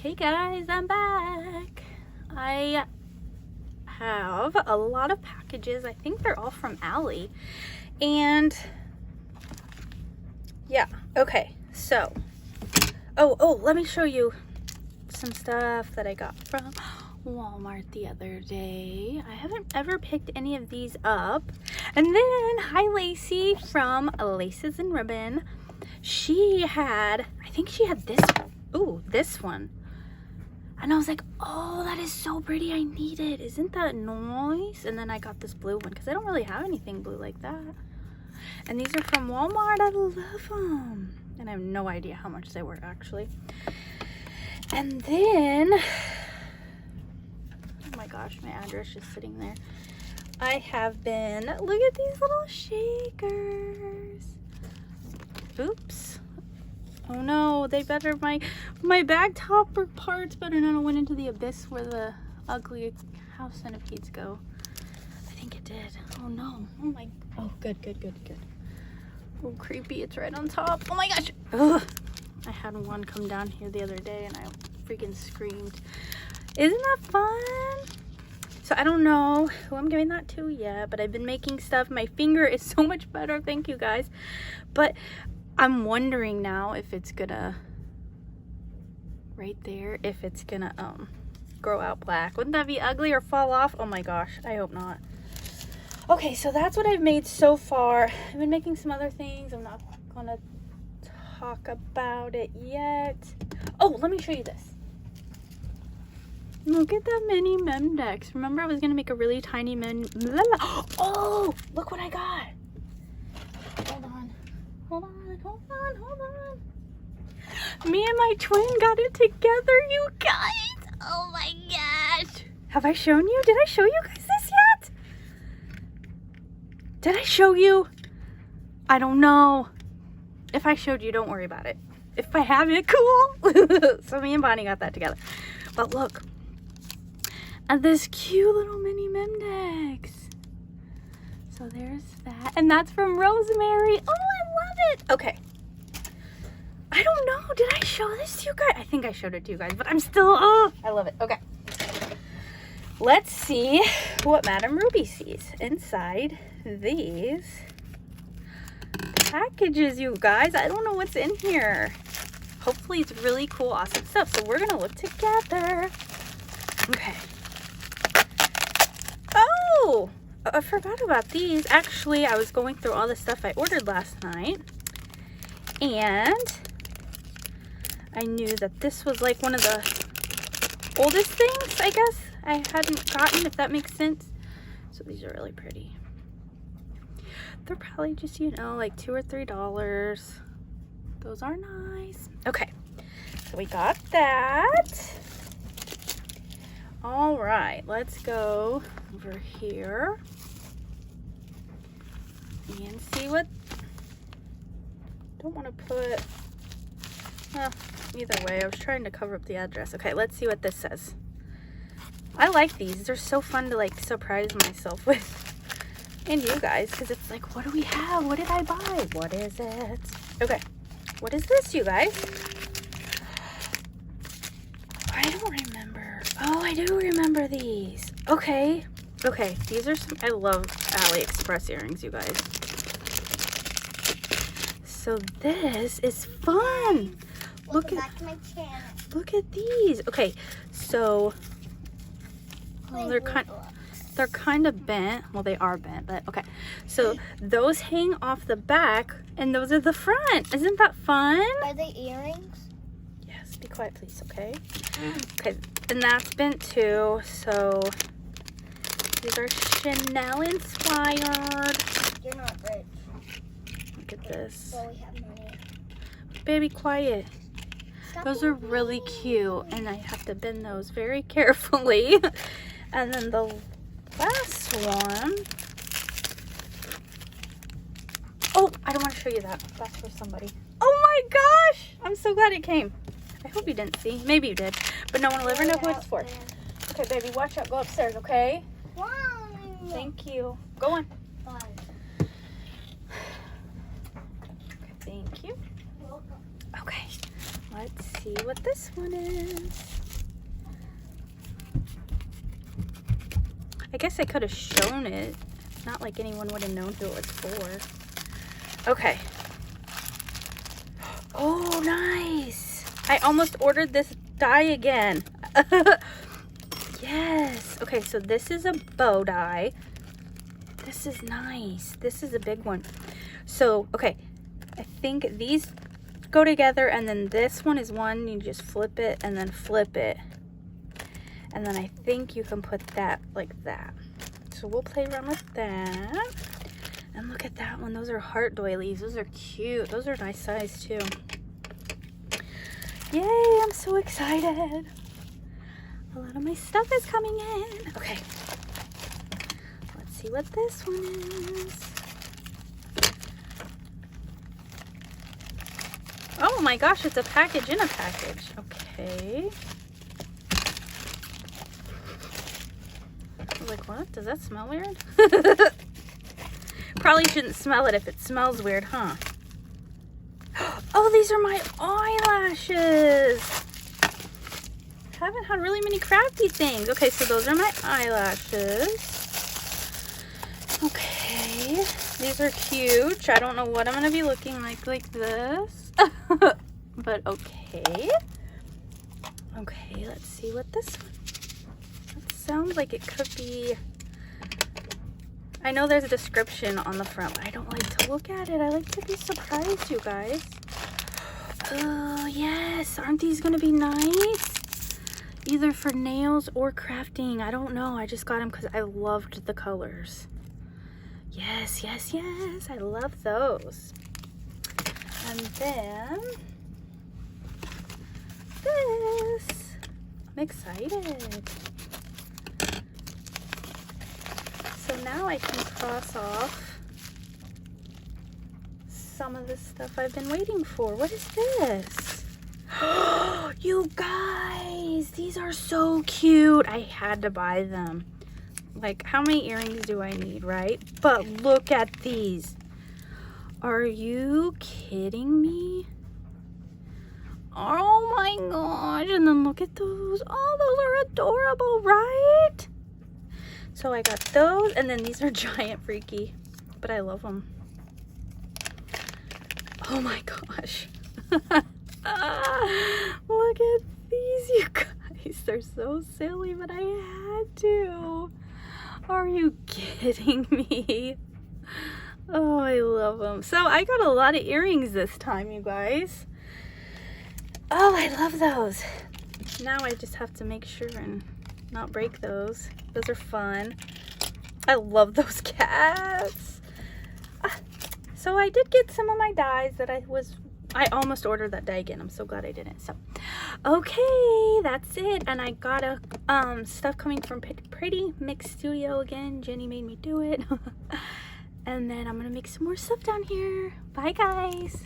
Hey guys, I'm back. I have a lot of packages. I think they're all from Allie. And yeah, okay. So, let me show you some stuff that I got from Walmart the other day. I haven't ever picked any of these up. And then, hi Lacey from Laces and Ribbon. I think she had this one. Ooh, this one. And I was like, oh, that is so pretty. I need it. Isn't that nice? And then I got this blue one because I don't really have anything blue like that. And these are from Walmart. I love them. And I have no idea how much they were actually. And then, oh my gosh, my address is sitting there. I have been, look at these little shakers. Oops. Oh no, they better, my bag topper parts better not have went into the abyss where the ugly house centipedes go. I think it did. Oh no. Oh, good. Oh, creepy, it's right on top. Oh my gosh. Ugh. I had one come down here the other day and I freaking screamed. Isn't that fun? So I don't know who I'm giving that to yet, but I've been making stuff. My finger is so much better. Thank you guys. But I'm wondering now if it's gonna, right there, if it's gonna grow out black. Wouldn't that be ugly or fall off? Oh my gosh, I hope not. Okay, so that's what I've made so far. I've been making some other things. I'm not gonna talk about it yet. Oh, let me show you this. Look at that mini Memdex. Remember I was gonna make a really tiny Oh, look what I got. Hold on. Me and my twin got it together, you guys. Oh my gosh. Have I shown you? Did I show you guys this yet? Did I show you? I don't know. If I showed you, don't worry about it. If I have it, cool. So me and Bonnie got that together. But look at this cute little mini Memdex. So there's that. And that's from Rosemary. Oh, I love it. Okay. I don't know. Did I show this to you guys? I think I showed it to you guys, but I'm still, I love it. Okay. Let's see what Madame Ruby sees inside these packages, you guys. I don't know what's in here. Hopefully it's really cool, awesome stuff. So we're going to look together. Okay. Oh, I forgot about these. Actually, I was going through all the stuff I ordered last night, and I knew that this was like one of the oldest things, I guess, I hadn't gotten, if that makes sense. So these are really pretty. They're probably just, you know, like $2 or $3. Those are nice. Okay, so we got that. All right, let's go over here and see what, don't want to put, either way, I was trying to cover up the address. Okay, let's see what this says. I like these. They're so fun to like surprise myself with, and you guys, because it's like, what do we have? What did I buy? What is it? Okay, what is this, you guys? I don't remember. Oh, I do remember these. Okay, these are some, I love AliExpress earrings, you guys. So this is fun. Look at these. Okay, so they're kind of bent. Well, they are bent, but okay. So those hang off the back, and those are the front. Isn't that fun? Are they earrings? Yes. Be quiet, please. Okay. Okay, and that's bent too. So these are Chanel inspired. You're not rich. Look at this. So we have money. Baby, quiet. Stop Those are really cute, and I have to bend those very carefully. And then the last one. Oh, I don't want to show you that. That's for somebody. Oh my gosh! I'm so glad it came. I hope you didn't see. Maybe you did. But no one will ever know who it's for. Okay, baby, watch out. Go upstairs, okay? Why? Thank you. Go on. Fine. Okay, thank you. Welcome. Okay. Let's see what this one is. I guess I could have shown it. Not like anyone would have known who it was for. Okay. Oh, nice. I almost ordered this die again. Yes. Okay, so this is a bow die. This is nice. This is a big one. So, okay. I think these go together, and then this one is one. You just flip it and then flip it. And then I think you can put that like that. So we'll play around with that. And look at that one. Those are heart doilies. Those are cute. Those are nice size too. Yay, I'm so excited. A lot of my stuff is coming in. Okay. Let's see what this one is. Oh my gosh, it's a package in a package. Okay. I was like, what? Does that smell weird? Probably shouldn't smell it if it smells weird, huh? Oh, these are my eyelashes. Haven't had really many crafty things. Okay, so those are my eyelashes. Okay, these are cute. I don't know what I'm gonna be looking like this. But okay. Okay, let's see what this one. That sounds like it could be. I know there's a description on the front, but I don't like to look at it. I like to be surprised, you guys. Oh, yes. Aren't these going to be nice? Either for nails or crafting. I don't know. I just got them because I loved the colors. Yes, yes, yes. I love those. And then this. I'm excited. So now I can cross off some of the stuff I've been waiting for. What is this? You guys, these are so cute. I had to buy them. Like, how many earrings do I need, right? But look at these. Are you kidding me? Oh my gosh. And then look at those. Oh, those are adorable, right? So I got those, and then these are giant freaky, but I love them. Oh my gosh. Look at these, you guys. They're so silly, but I had to. Are you kidding me? Oh, I love them. So I got a lot of earrings this time, you guys. Oh, I love those. Now I just have to make sure and not break those. Those are fun. I love those cats. So I did get some of my dies that I almost ordered that die again. I'm so glad I didn't. So, okay, that's it. And I got a stuff coming from Pretty Mix Studio again. Jenny made me do it. And then I'm gonna make some more stuff down here. Bye, guys.